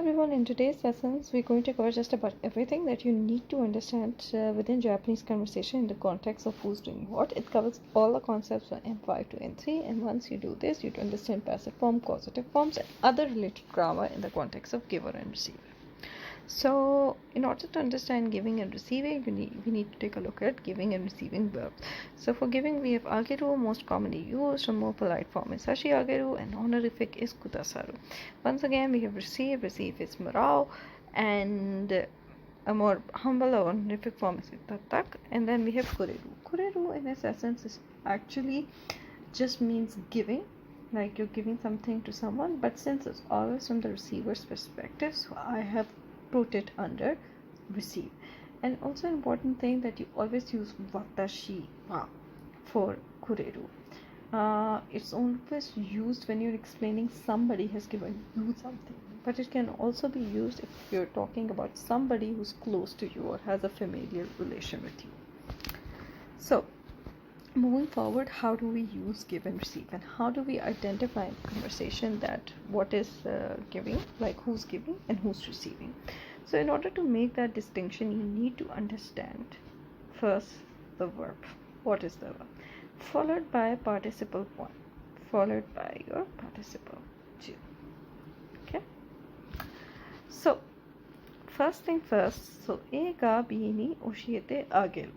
everyone, in today's lessons we're going to cover just about everything that you need to understand within Japanese conversation in the context of who's doing what. It covers all the concepts from M5 to N3, and once you do this, you'd understand passive form, causative forms, and other related grammar in the context of giver and receiver. So in order to understand giving and receiving, we need to take a look at giving and receiving verbs. So for giving, we have ageru, most commonly used. A more polite form is hashi ageru, and honorific is kudasaru. Once again, we have receive is morao, and a more humble or honorific form is itatak, and then we have kureru. Kureru in its essence is actually just means giving, like you're giving something to someone, but since it's always from the receiver's perspective, so I have put it under receive. And also important thing that you always use watashi wa for kureru. It's always used when you're explaining somebody has given you something, but it can also be used if you're talking about somebody who's close to you or has a familiar relation with you. So moving forward, how do we use give and receive, and how do we identify in conversation that what is giving, like who's giving and who's receiving? So in order to make that distinction, you need to understand first the verb. What is the verb? Followed by participle 1, followed by your participle 2. Okay, so first thing first, so A ga B ni oshiete ageru.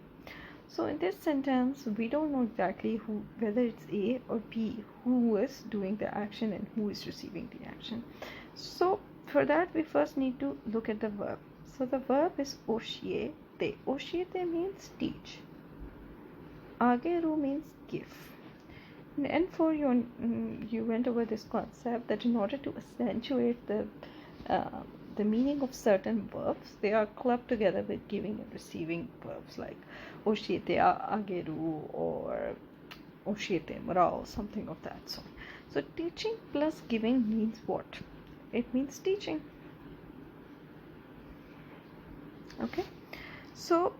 So in this sentence, we don't know exactly whether it's A or B who is doing the action and who is receiving the action. So for that, we first need to look at the verb. So the verb is oshiete. Oshiete means teach. Ageru means give. In N4, you went over this concept that in order to accentuate the meaning of certain verbs, they are clubbed together with giving and receiving verbs, like oshiete ageru or oshiete morao, something of that sort. So teaching plus giving means what? It means teaching. Okay, so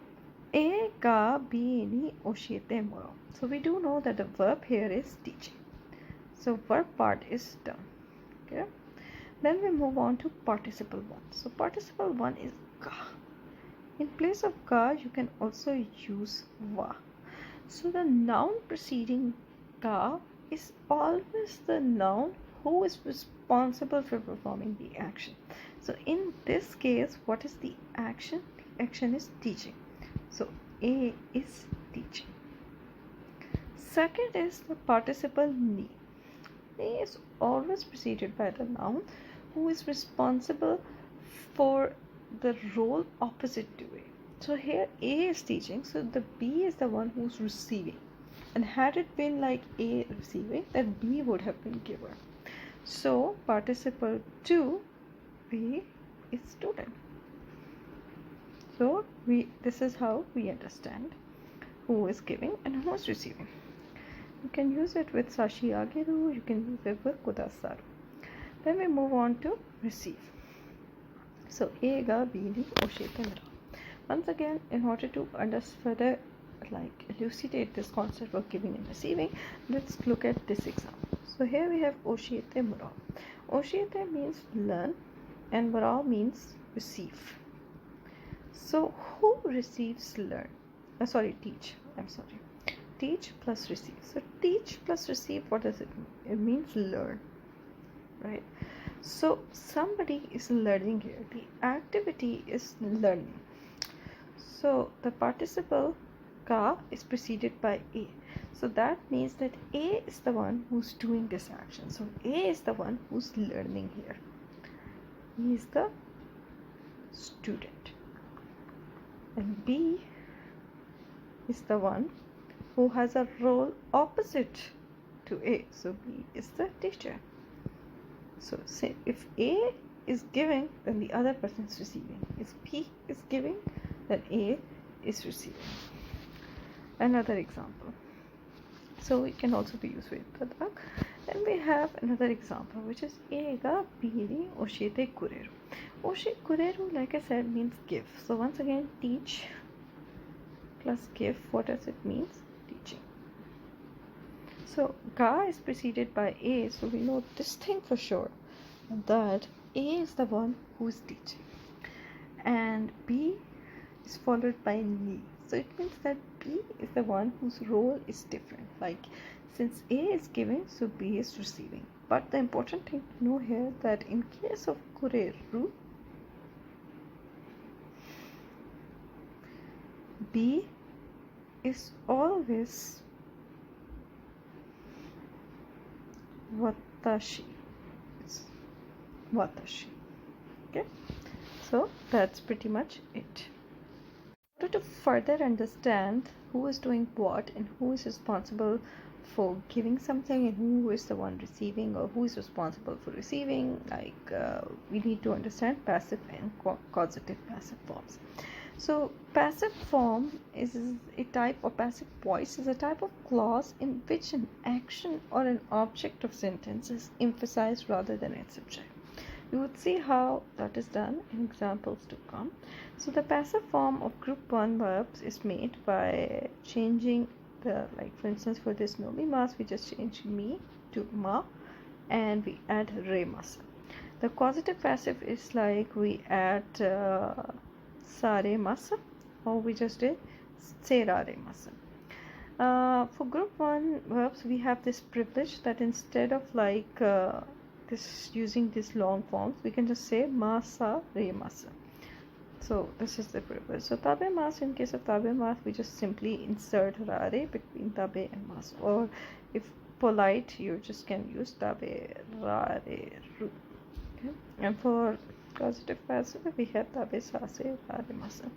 A ga B ni oshiete morao. So we do know that the verb here is teaching. So verb part is done. Okay, then we move on to participle 1. So participle 1 is ga. In place of ga, you can also use wa. So the noun preceding ga is always the noun who is responsible for performing the action. So in this case, what is the action? The action is teaching. So A is teaching. Second is the participle ni. Ni is always preceded by the noun who is responsible for the role opposite to A. So here A is teaching, so the B is the one who's receiving. And had it been like A receiving, then B would have been giver. So participle 2, B is student. So this is how we understand who is giving and who is receiving. You can use it with sashi ageru, you can use it with kudasaru. Then we move on to receive. So A ga B ni oshiete morao. Once again, in order to further elucidate this concept of giving and receiving, let's look at this example. So here we have oshiete morao. Oshiete means learn and morao means receive. So who receives learn? Teach. Teach plus receive. So teach plus receive, what does it mean? It means learn, right? So somebody is learning here. The activity is learning. So the participle ka is preceded by A. So that means that A is the one who's doing this action. So A is the one who's learning here. He is the student. And B is the one who has a role opposite to A. So B is the teacher. So say if A is giving, then the other person is receiving. If B is giving, then A is receiving. Another example. So it can also be used with tadak. Then we have another example, which is A ga B ni oshiete kureru. Oshiete kureru, like I said, means give. So once again, teach plus give, what does it mean? Teaching. So ga is preceded by A, so we know this thing for sure, that A is the one who's teaching, and B is followed by ni. So it means that B is the one whose role is different. Like since A is giving, so B is receiving. But the important thing to know here that in case of kureru, B is always watashi. It's watashi. Okay, so that's pretty much it. In order to further understand who is doing what and who is responsible for giving something and who is the one receiving or who is responsible for receiving, we need to understand passive and causative passive forms. So passive form is a type of passive voice is a type of clause in which an action or an object of sentence is emphasized rather than its subject. You would see how that is done in examples to come. So the passive form of group 1 verbs is made by changing the, like for instance for this nomimasu, we just change mi to ma and we add remasu. The causative passive is like we add saremasu or we just did seraremasu. For group 1 verbs we have this privilege that instead of using these long forms, we can just say masa remasa. So this is the privilege. So tabe mas, in case of tabe mas, we just simply insert rare between tabe and mas. Or if polite, you just can use tabe rare ru. Okay? And for causative passive, we have tabe sase rare masa.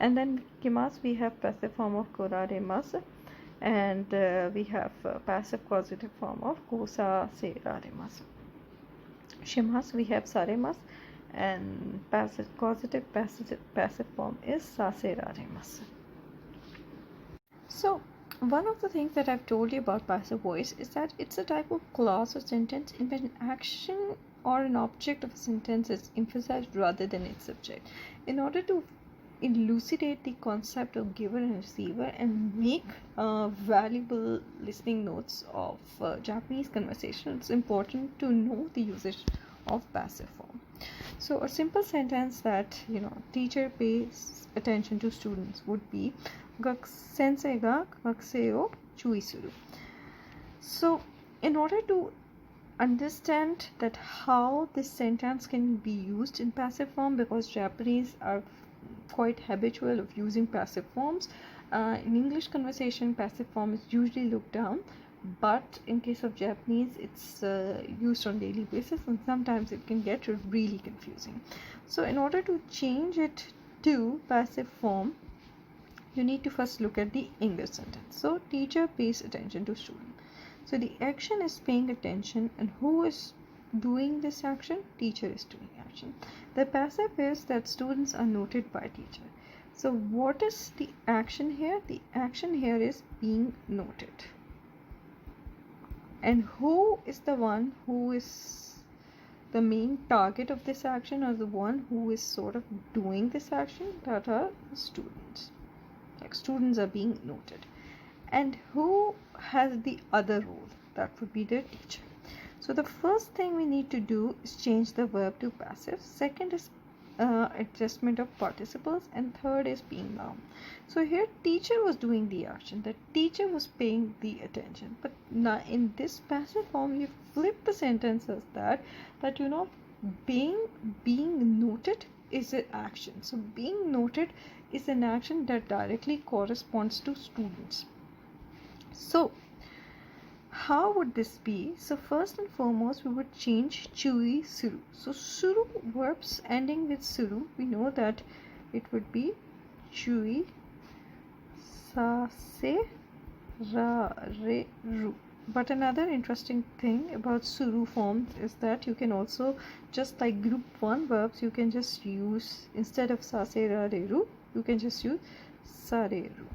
And then kimas, we have passive form of korare masa. And we have passive causative form of kosa se rare masa. Shimas, we have saremas, and passive causative passive form is saserarimas. So one of the things that I've told you about passive voice is that it's a type of clause or sentence in which an action or an object of a sentence is emphasized rather than its subject. In order to elucidate the concept of giver and receiver and make valuable listening notes of Japanese conversation, it's important to know the usage of passive form. So a simple sentence that teacher pays attention to students would be sensei ga gakusei o chui suru. So in order to understand that how this sentence can be used in passive form, because Japanese are quite habitual of using passive forms. In English conversation, passive form is usually looked down, but in case of Japanese, it's used on daily basis, and sometimes it can get really confusing. So in order to change it to passive form, you need to first look at the English sentence. So teacher pays attention to student. So the action is paying attention, and who is doing this action? Teacher is doing action. The passive is that students are noted by teacher. So what is the action here? The action here is being noted. And who is the one who is the main target of this action, or the one who is sort of doing this action? That are students. Like students are being noted. And who has the other role? That would be the teacher. So the first thing we need to do is change the verb to passive. Second is adjustment of participles, and third is being noun. So here teacher was doing the action, the teacher was paying the attention. But now in this passive form, you flip the sentence as that being noted is an action. So being noted is an action that directly corresponds to students. So how would this be? So first and foremost, we would change chui suru. So suru verbs ending with suru, we know that it would be chui sase ra re ru. But another interesting thing about suru forms is that you can also, just like group 1 verbs, you can just use, instead of sase ra re ru, you can just use sare ru.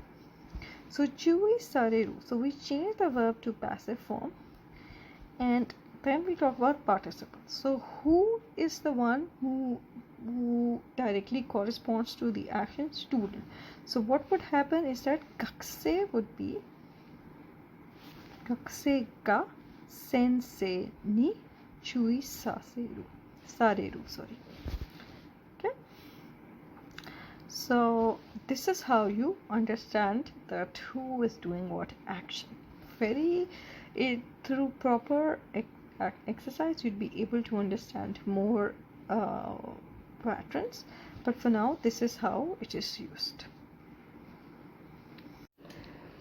So chui sareru. So we change the verb to passive form, and then we talk about participles. So who is the one who directly corresponds to the action? Student. So what would happen is that gakusei would be gakusei ga sensei ni chui saseru. sareru, sorry. Okay, so this is how you understand that who is doing what action. Through proper exercise you'd be able to understand more patterns, but for now this is how it is used.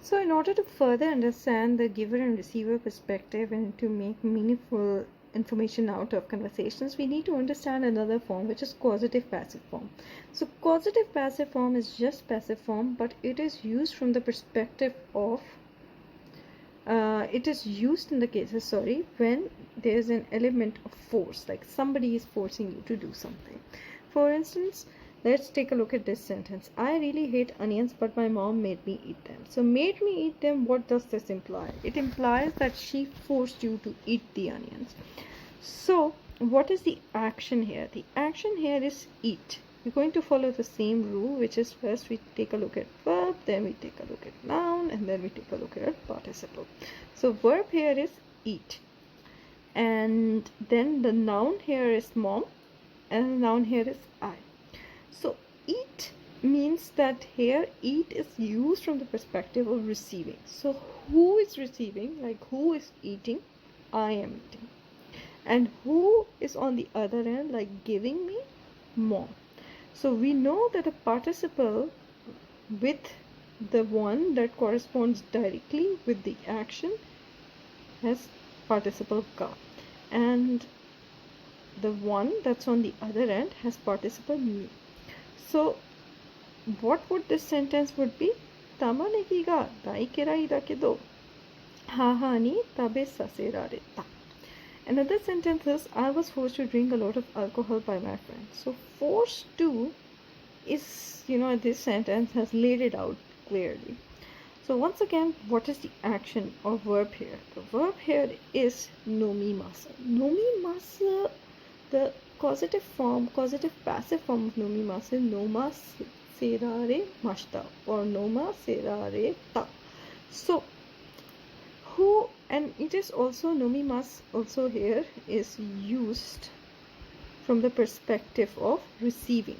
So in order to further understand the giver and receiver perspective and to make meaningful information out of conversations, we need to understand another form, which is causative passive form. So causative passive form is just passive form, but it is used from the perspective of it is used in the cases, when there is an element of force, like somebody is forcing you to do something. For instance, let's take a look at this sentence. I really hate onions, but my mom made me eat them. So made me eat them, what does this imply? It implies that she forced you to eat the onions. So what is the action here? The action here is eat. We're going to follow the same rule, which is first we take a look at verb, then we take a look at noun, and then we take a look at participle. So verb here is eat, and then the noun here is mom, and the noun here is I. So eat means that here eat is used from the perspective of receiving. So who is receiving? Like who is eating? I am eating. And who is on the other end, like giving me? Mom. So we know that a participle with the one that corresponds directly with the action has participle ka, and the one that's on the other end has participle me. So what would this sentence would be? Tamaneki ga daikirai da kedo haha ni tabe saserareta. Another sentence is, I was forced to drink a lot of alcohol by my friend. So forced to is, this sentence has laid it out clearly. So once again, what is the action or verb here? The verb here is nomimasu. Nomimasu, the causative passive form of nomimasu is noma serare mashita or noma serare ta. So who, and it is also nomimasu also here is used from the perspective of receiving.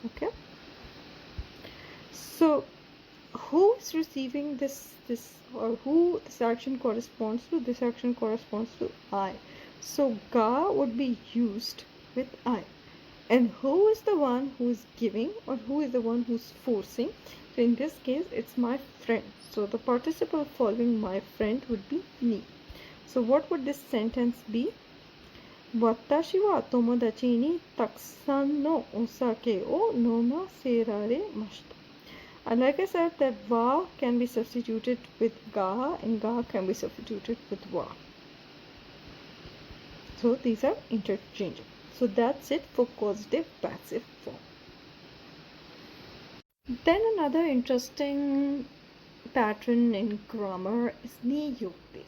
Okay, so who is receiving this or who this action corresponds to? This action corresponds to I. So ga would be used with I. And who is the one who is giving or who is the one who's forcing? So in this case it's my friend. So the participle following my friend would be ni. So what would this sentence be? Watashi wa tomodachi ni takusan no osake o nomaseraremashita. And like I said, that wa can be substituted with ga and ga can be substituted with wa. So these are interchangeable. So that's it for causative passive form. Then another interesting pattern in grammar is niyotte.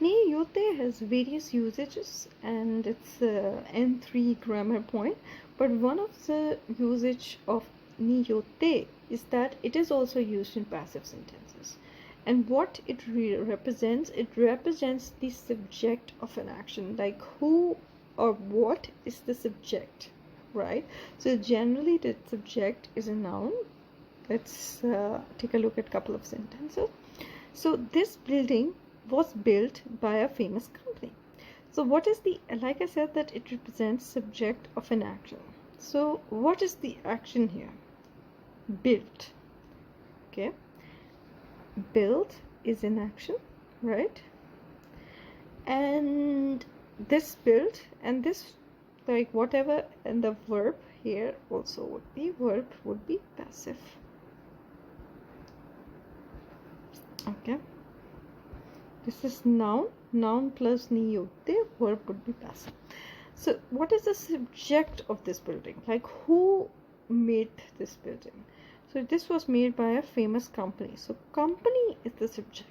Niyotte has various usages and it's N3 grammar point, but one of the usage of niyotte is that it is also used in passive sentences. And what it represents the subject of an action, like who or what is the subject, right? So generally the subject is a noun. Let's take a look at a couple of sentences. So this building was built by a famous company. So what is the, like I said, that it represents subject of an action. So what is the action here? Built. Okay, built is in action, right? And this built and this, like whatever, and the verb here also would be, verb would be passive. Okay, this is noun plus niyotte, verb would be passive. So what is the subject of this building? Like who made this building? So this was made by a famous company. So company is the subject.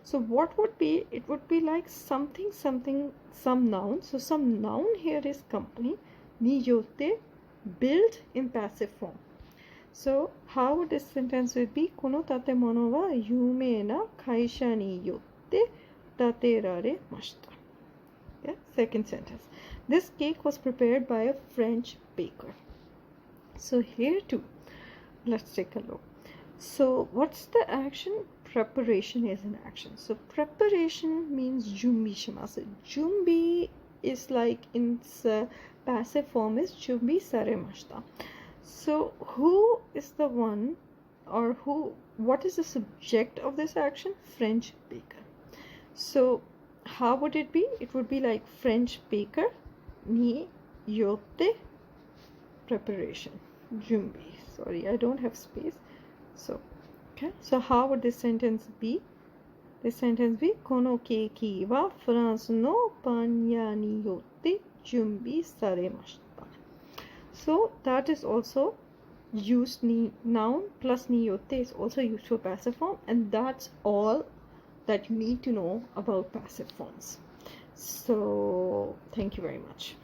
So what would be? It would be like something, some noun. So some noun here is company. Niyotte, built in passive form. So how would this sentence would be? Kono tatemono wa yumei na kaisha ni yotte tateraremashita. Yeah, second sentence. This cake was prepared by a French baker. So here too, let's take a look. So what's the action? Preparation is an action. So preparation means jumbi shimasu. Jumbi is like in its passive form is jumbi saremashita. So who is the one, or what is the subject of this action? French baker. So how would it be? It would be like French baker, niyotte, preparation, jumbi. Sorry, I don't have space. So okay, so how would this sentence be? This sentence be kono keiki wa France no panya niyotte jumbi saremashita. So that is also used, noun plus niyotte is also used for passive form, and that's all that you need to know about passive forms. So thank you very much.